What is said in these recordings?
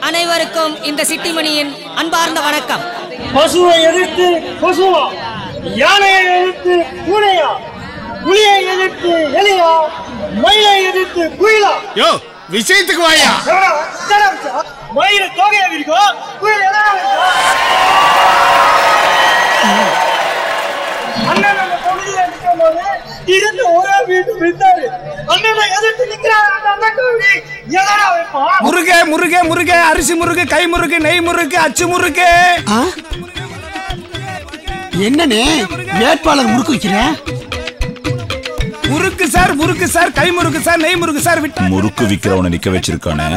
அனைவருக்கும் இந்த சிட்டிமணியின் அன்பார்ந்த வணக்கம். பசுவை எதிர்த்து பசுவா, யானையை எதிர்த்து பூனையா, புலியை எதிர்த்து எலியா, மயிலை எதிர்த்து குயிலா? யோ, விஷயத்துக்கு வாயா. மயில தோகையா இருக்கும், குயில் எதா இருக்கும்? அண்ணன் நம்ம பகுதியில நிற்கும் போது இருந்து ஒரே வீட்டு வித்தாரு. அண்ணனை எதிர்த்து நிக்கிறாரு. முருகே முருகே முருகே, அரிசி முருகு, கை முருகு, நெய் முருகு, அச்சு முருகு. என்னன்னு வேட்பாளர் முறுக்கு வைக்கிறேன்? முறுக்கு சார், முறுக்கு சார், கை முறுக்கு சார், நெய் முறுக்கு சார். முறுக்கு விக்கிறவனை நிக்க வச்சிருக்கானே,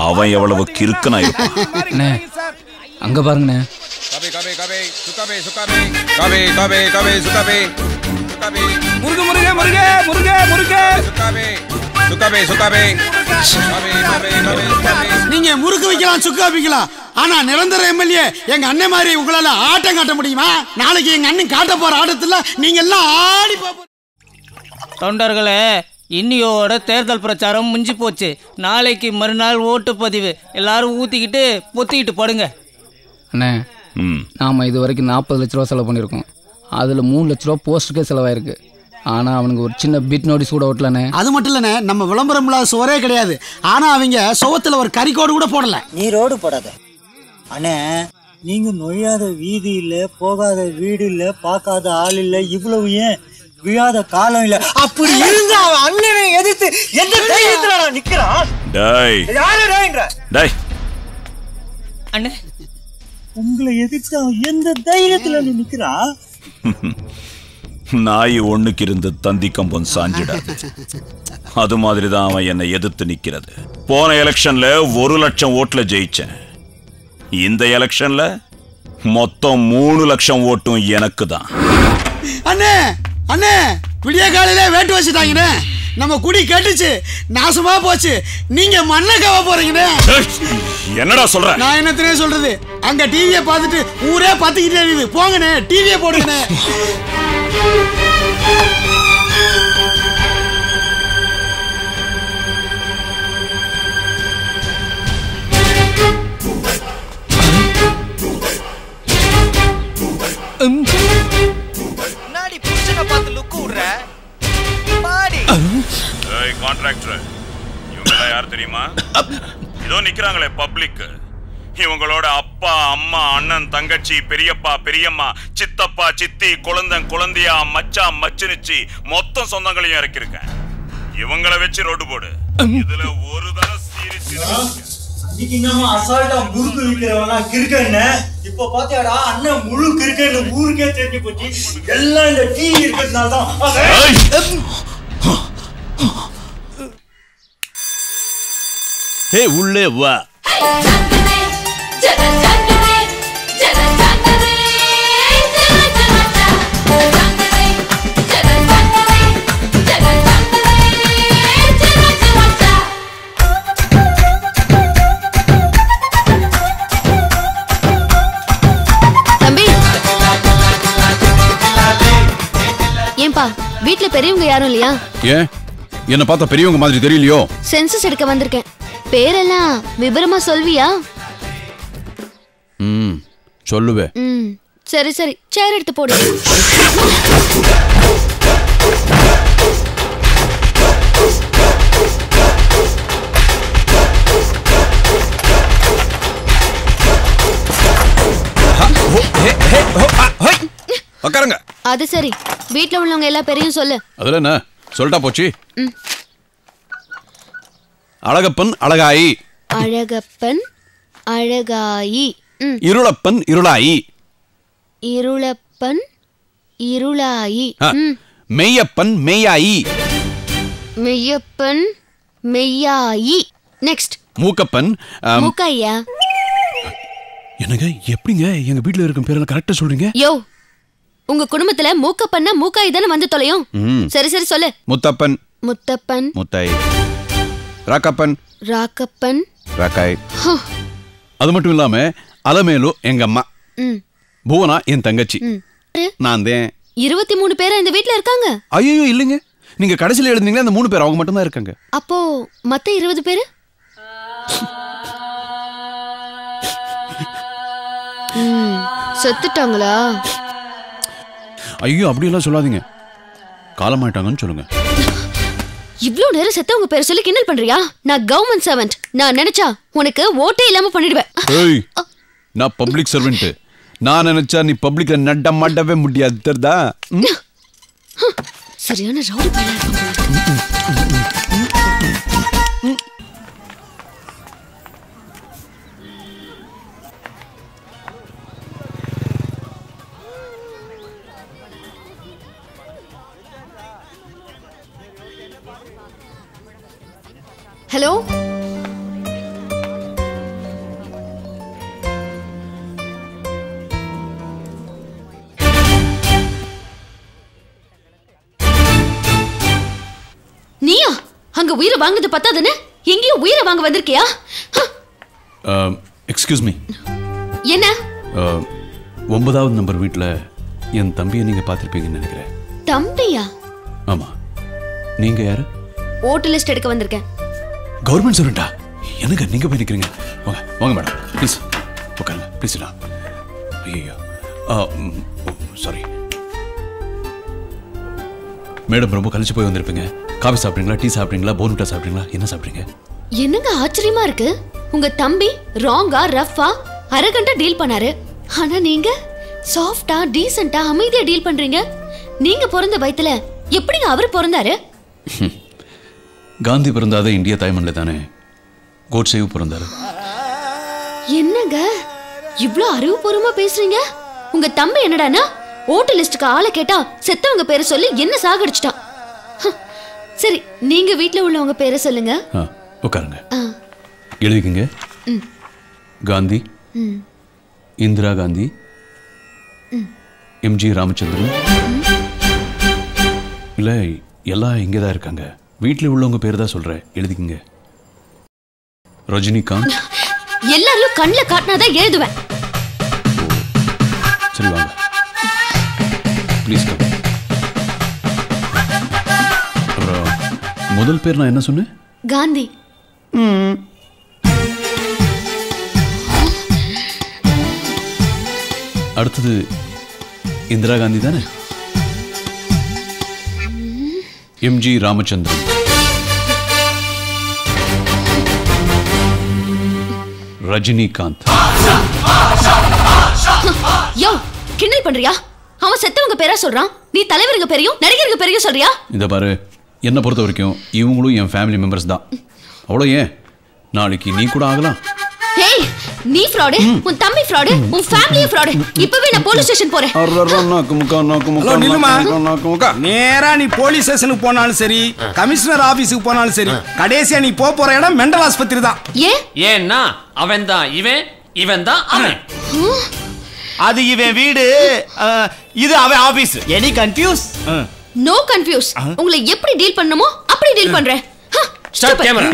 அவன் எவ்வளவு கிறுக்கனா இருப்பான். அங்க பாருங்கண்ணே. முருகு முருகே முருகே முருகே முருகே. நீங்க முறுக்கு வைக்கலாம், சுக்கா வைக்கலாம், ஆனா நிரந்தர எம்எல்ஏ எங்க அண்ணன் மாதிரி உங்களால ஆட்டம் காட்ட முடியுமா? நாளைக்கு எங்க அண்ணன் காட்ட போற ஆட்டத்துல நீங்க எல்லாம் ஆடி பாப்போம். தொண்டர்களே, இன்னியோட தேர்தல் பிரச்சாரம் முடிஞ்சு போச்சு. நாளைக்கு மறுநாள் ஓட்டுப்பதிவு. எல்லாரும் ஊத்திக்கிட்டு பொத்திக்கிட்டு படுங்க. அண்ணே, நாம இது வரைக்கும் 40 லட்ச ரூபா செலவு பண்ணியிருக்கோம். அதுல 3 லட்ச ரூபா போஸ்டருக்கே செலவாயிருக்கு. ஆனா அவனுக்கு ஒரு சின்ன பிட் நோட்டீஸ் கூட ஓட்டலண்ணே. அது மட்டும் இல்லண்ணே, நம்ம விளம்பரம் இல்லாத சுவரே கிடையாது. ஆனா அவங்க சுவத்துல ஒரு கறிக்கோடு கூட போடல. நீ ரோடு போடாத அண்ணே. நீங்க நொய்யாத வீதி இல்ல, போகாத வீடு இல்ல, பார்க்காத ஆள் இல்ல, இவ்வளவு ஏன் விழாத காலம் இல்ல. அப்படி இருந்தா அவன் அண்ணனை எதிர்த்து எந்த தைரியத்துல நிக்கிறான்? டேய் யாரு டேய்ன்ற? டேய் அண்ணே, உங்களை எதிர்த்து அவன் எந்த தைரியத்துல நிக்கிறான்? நாய் ஒண்ணுக்கு இருந்து தந்தி கம்பம் சாஞ்சிடாது. அது மாதிரிதான் அவன் என்னை எதிர்த்து நிக்கிறது. போன எலெக்ஷன்ல 1 லட்சம் ஓட்டுல ஜெயிச்சேன். இந்த எலெக்ஷன்ல மொத்தம் 3 லட்சம் ஓட்டும் எனக்கு தான். அண்ணே அண்ணே, விடிய காலையில வேட்டு வச்சுட்டாங்கண்ணே. நம்ம குடி கட்டுச்சு, நாசமா போச்சு. நீங்க மண்ணை கவ போறீங்கண்ணே. என்னடா சொல்ற? நான் என்னத்தனே சொல்றது? அங்க டிவியை பார்த்துட்டு ஊரே பார்த்துக்கிட்டே இருக்குது. போங்கண்ணே, டிவியை போடுங்கண்ணே. நாடி புருஷனை பார்த்து லுக்கு விடுற பாடி. ஏய் கான்ட்ராக்டர், இவங்க யார் தெரியுமா? இதோ நிக்கிறாங்களே பப்ளிக். இவங்களோட அப்பா, அம்மா, அண்ணன், தங்கச்சி, பெரியப்பா, பெரியம்மா, சித்தப்பா, சித்தி, குழந்தன், குழந்தையா, மச்சான், மச்சினிச்சி, மொத்தம் சொந்தங்களையும் இறக்கிருக்கேன். இவங்களை வச்சு ரோடு போடு. இதுல ஒரு தடவை அசால்ட்டா முறுக்கு விற்கிறவனா கிறுக்கன்னு. இப்ப பாத்தியாடா அண்ணன் முழு கிறுக்கன்னு ஊருக்கே தெரிஞ்சு போச்சு. எல்லாம் இந்த டிவி இருக்கிறதுனாலதான். உள்ளே வா. ஏன்பா, வீட்ல பெரியவங்க யாரும் இல்லையா? ஏன், என்ன பார்த்தா பெரியவங்க மாதிரி தெரியலையோ? சென்சஸ் எடுக்க வந்திருக்கேன். பேரெல்லாம் விபரமா சொல்வியா? சொல்லுவே. சரி சரி, சேர் எடுத்து போடு. உட்காருங்க. அது சரி, வீட்ல உள்ளவங்க எல்லா பேரையும் சொல்லு. அதுல என்ன சொல்லிட்டா போச்சு. அழகப்பன் அழகாயி. அழகப்பன் அழகாயி. இருளப்பன் இருளாயி. இருளப்பன் இருளாயி. மெய்யப்பன் மெய்யாயி. மெய்யப்பன் மெய்யாயி. நெக்ஸ்ட் மூக்கப்பன் மூக்கையா. என்னங்க, எப்படிங்க எங்க வீட்ல இருக்கும் பேரெல்லாம் கரெக்டா சொல்றீங்க? யோ, உங்க குடும்பத்துல மூக்கப்பன்னா மூக்காய் தானே வந்து தொலையும். சரி சரி சொல்லு. முத்தப்பன் முத்தப்பன் முத்தாய். ராக்கப்பன் ராக்கப்பன் ராக்காய். அது மட்டும் இல்லாம அலமேலு எங்க அம்மா, புவனா என் தங்கச்சி, நான் தான். 23 பேர் இந்த வீட்ல இருக்காங்க. ஐயோ இல்லைங்க, நீங்க கடைசியில எழுந்தீங்களா அந்த 3 பேர் அவங்க மட்டும் தான் இருக்காங்க. அப்போ மத்த 20 பேரு செத்துட்டாங்களா? ஐயோ அப்படியெல்லாம் சொல்லாதீங்க, காலமாயிட்டாங்கன்னு சொல்லுங்க. இவ்ளோ நேரம் செத்தவங்க பேரை சொல்லி கிண்டல் பண்றியா? நான் கவர்மெண்ட் சர்வெண்ட். நான் நினைச்சா உனக்கு ஓட்டே இல்லாம பண்ணிடுவேன். ஏய், நான் பப்ளிக் சர்வெண்ட். நான் நினைச்சா நீ பப்ளிக்ல நட்ட மாட்டவே முடியாது, தெரியுதா? சரியான ரவுடி பையனா இருப்பாங்க. ஹலோ, நீயா? அங்க உயிரை வாங்குறது பத்தாதுன்னு எங்கேயும் உயிரை வாங்க வந்திருக்கியா? Excuse me. என்ன? 9வது நம்பர் வீட்டில் என் தம்பியை நீங்க பார்த்திருப்பீங்கன்னு நினைக்கிறேன். தம்பியா? ஆமா. நீங்க யாரு? ஓட்டர் லிஸ்ட் எடுக்க வந்திருக்கேன். கவர்மெண்ட் சர்வெண்டா? எனக்கு நீங்க போய் நிக்கிறீங்க. வாங்க வாங்க மேடம், ப்ளீஸ் உட்காருங்க, ப்ளீஸ். ஐயோ சாரி மேடம், ரொம்ப கழிச்சு போய் வந்திருப்பீங்க. காஃபி சாப்பிட்றீங்களா, டீ சாப்பிட்றீங்களா, போன்விட்டா சாப்பிட்றீங்களா, என்ன சாப்பிட்றீங்க? என்னங்க ஆச்சரியமா இருக்கு, உங்க தம்பி ராங்கா ரஃபா அரகண்டா டீல் பண்ணாரு, ஆனா நீங்க சாஃப்டா டீசென்ட்டா அமைதியா டீல் பண்றீங்க. நீங்க பிறந்த வயத்துல எப்படிங்க அவரு பிறந்தாரு? காந்தி பிறந்தாத இந்தியா தாய்மண்ணில் தானே கோட்சேவும் பிறந்தாரு. என்னங்க இவ்ளோ அறிவுபூர்வமா பேசுறீங்க? உங்க தம்பி என்னடானா ஓட்டர் லிஸ்டுக்கு ஆளை கேட்டா செத்தவங்க பேரை சொல்லி என்ன சாகடிச்சிட்டான். சரி, நீங்க வீட்ல உள்ளவங்க பேரை சொல்லுங்க. உட்காருங்க, எழுதிக்கங்க. காந்தி, இந்திரா காந்தி, எம்ஜி ராமச்சந்திரன். இல்ல, எல்லாம் இங்கதான் இருக்காங்க. வீட்டில் உள்ளவங்க பேர் தான் சொல்றேன், எழுதிக்கங்க. ரஜினிகாந்த். எல்லாரையும் கண்ணில் காட்டினாதான் எழுதுவேன். சரி வாங்க, ப்ளீஸ். அப்புறம் முதல் பேர் நான் என்ன சொன்னேன்? காந்தி. அடுத்தது இந்திரா காந்தி தானே? எம்ஜி ராமச்சந்திரன். ரஜினிகாந்த். யோ, கிண்டல் பண்றியா? அவன் செத்தவங்க பேரா சொல்றான், நீ தலைவருக்கு பேரையும் நடிகருக்கு பேரையும் சொல்றியா? இத பாரு, என்ன பொறுத்த வரைக்கும் இவங்களும் என் ஃபேமிலி மெம்பர்ஸ் தான். அவ்வளோ ஏன், நாளைக்கு நீ கூட ஆகலாம். ஏய், நீ ஃப்ராட், உன் தம்பி ஃப்ராட், உன் ஃபேமிலி ஃப்ராட். இப்பவே நான் போலீஸ் ஸ்டேஷன் போறேன். ஹலோ, நில்லுமா. நேரா நீ போலீஸ் ஸ்டேஷனுக்கு போனாலும் சரி, கமிஷனர் ஆபீஸுக்கு போனாலும் சரி, கடைசியா நீ போற இடம் மெண்டல் ஆஸ்பத்திரி தான். ஏன்னா அவன் தான் இவன், இவன் தான் அவன். அது இவன் வீடு, இது அவன் office. Any confuse? No confuse. உங்களை எப்படி டீல் பண்ணணுமோ அப்படி டீல் பண்றேன். Start camera.